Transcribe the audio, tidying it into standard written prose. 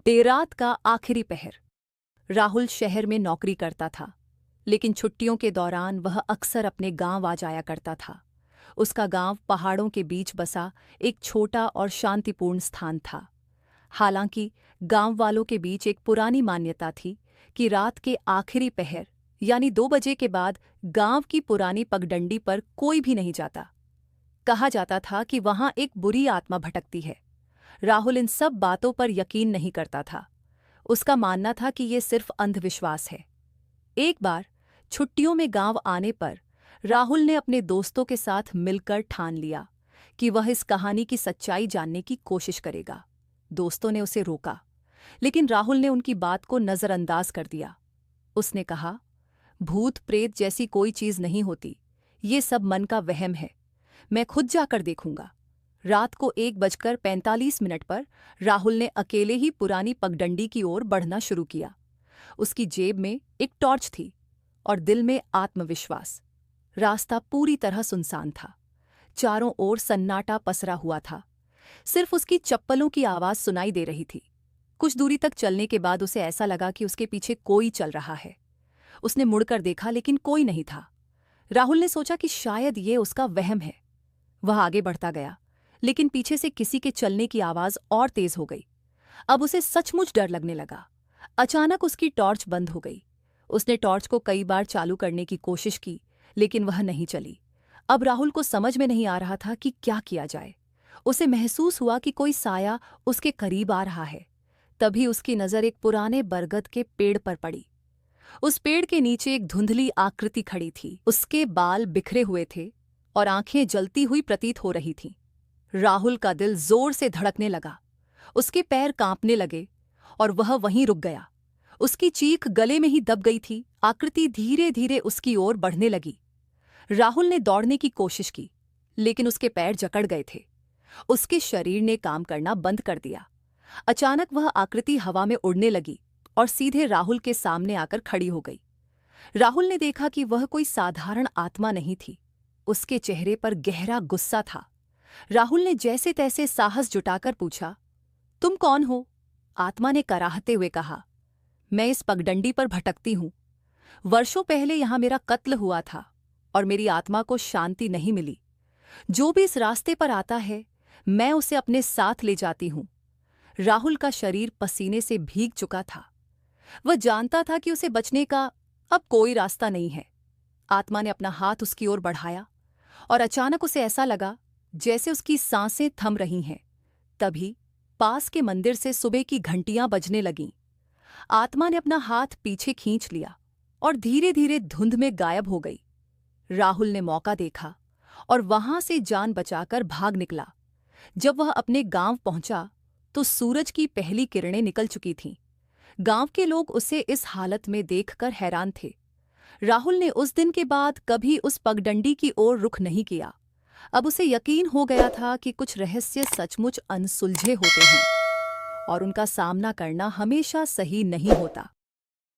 देर रात का आखिरी पहर। राहुल शहर में नौकरी करता था, लेकिन छुट्टियों के दौरान वह अक्सर अपने गांव आ जाया करता था। उसका गांव पहाड़ों के बीच बसा एक छोटा और शांतिपूर्ण स्थान था। हालांकि गांव वालों के बीच एक पुरानी मान्यता थी कि रात के आखिरी पहर यानी 2 बजे के बाद गांव की पुरानी पगडंडी पर कोई भी नहीं जाता। कहा जाता था कि वहां एक बुरी आत्मा भटकती है। राहुल इन सब बातों पर यकीन नहीं करता था। उसका मानना था कि ये सिर्फ अंधविश्वास है। एक बार छुट्टियों में गांव आने पर राहुल ने अपने दोस्तों के साथ मिलकर ठान लिया कि वह इस कहानी की सच्चाई जानने की कोशिश करेगा। दोस्तों ने उसे रोका, लेकिन राहुल ने उनकी बात को नजरअंदाज कर दिया। उसने कहा, भूत प्रेत जैसी कोई चीज नहीं होती, ये सब मन का वहम है। मैं खुद जाकर देखूंगा। रात को 1:45 पर राहुल ने अकेले ही पुरानी पगडंडी की ओर बढ़ना शुरू किया। उसकी जेब में एक टॉर्च थी और दिल में आत्मविश्वास। रास्ता पूरी तरह सुनसान था। चारों ओर सन्नाटा पसरा हुआ था। सिर्फ उसकी चप्पलों की आवाज सुनाई दे रही थी। कुछ दूरी तक चलने के बाद उसे ऐसा लगा कि उसके पीछे कोई चल रहा है। उसने मुड़कर देखा, लेकिन कोई नहीं था। राहुल ने सोचा कि शायद ये उसका वहम है। वह आगे बढ़ता गया, लेकिन पीछे से किसी के चलने की आवाज और तेज हो गई। अब उसे सचमुच डर लगने लगा। अचानक उसकी टॉर्च बंद हो गई। उसने टॉर्च को कई बार चालू करने की कोशिश की, लेकिन वह नहीं चली। अब राहुल को समझ में नहीं आ रहा था कि क्या किया जाए। उसे महसूस हुआ कि कोई साया उसके करीब आ रहा है। तभी उसकी नजर एक पुराने बरगद के पेड़ पर पड़ी। उस पेड़ के नीचे एक धुंधली आकृति खड़ी थी। उसके बाल बिखरे हुए थे और आंखें जलती हुई प्रतीत हो रही थीं। राहुल का दिल जोर से धड़कने लगा। उसके पैर कांपने लगे और वह वहीं रुक गया। उसकी चीख गले में ही दब गई थी। आकृति धीरे धीरे उसकी ओर बढ़ने लगी। राहुल ने दौड़ने की कोशिश की, लेकिन उसके पैर जकड़ गए थे। उसके शरीर ने काम करना बंद कर दिया। अचानक वह आकृति हवा में उड़ने लगी और सीधे राहुल के सामने आकर खड़ी हो गई। राहुल ने देखा कि वह कोई साधारण आत्मा नहीं थी। उसके चेहरे पर गहरा गुस्सा था। राहुल ने जैसे तैसे साहस जुटाकर पूछा, तुम कौन हो? आत्मा ने कराहते हुए कहा, मैं इस पगडंडी पर भटकती हूं। वर्षों पहले यहां मेरा कत्ल हुआ था और मेरी आत्मा को शांति नहीं मिली। जो भी इस रास्ते पर आता है, मैं उसे अपने साथ ले जाती हूं। राहुल का शरीर पसीने से भीग चुका था। वह जानता था कि उसे बचने का अब कोई रास्ता नहीं है। आत्मा ने अपना हाथ उसकी ओर बढ़ाया और अचानक उसे ऐसा लगा जैसे उसकी सांसें थम रही हैं। तभी पास के मंदिर से सुबह की घंटियां बजने लगीं। आत्मा ने अपना हाथ पीछे खींच लिया और धीरे धीरे धुंध में गायब हो गई। राहुल ने मौका देखा और वहां से जान बचाकर भाग निकला। जब वह अपने गांव पहुंचा तो सूरज की पहली किरणें निकल चुकी थीं। गांव के लोग उसे इस हालत में देखकर हैरान थे। राहुल ने उस दिन के बाद कभी उस पगडंडी की ओर रुख नहीं किया। अब उसे यकीन हो गया था कि कुछ रहस्य सचमुच अनसुलझे होते हैं और उनका सामना करना हमेशा सही नहीं होता।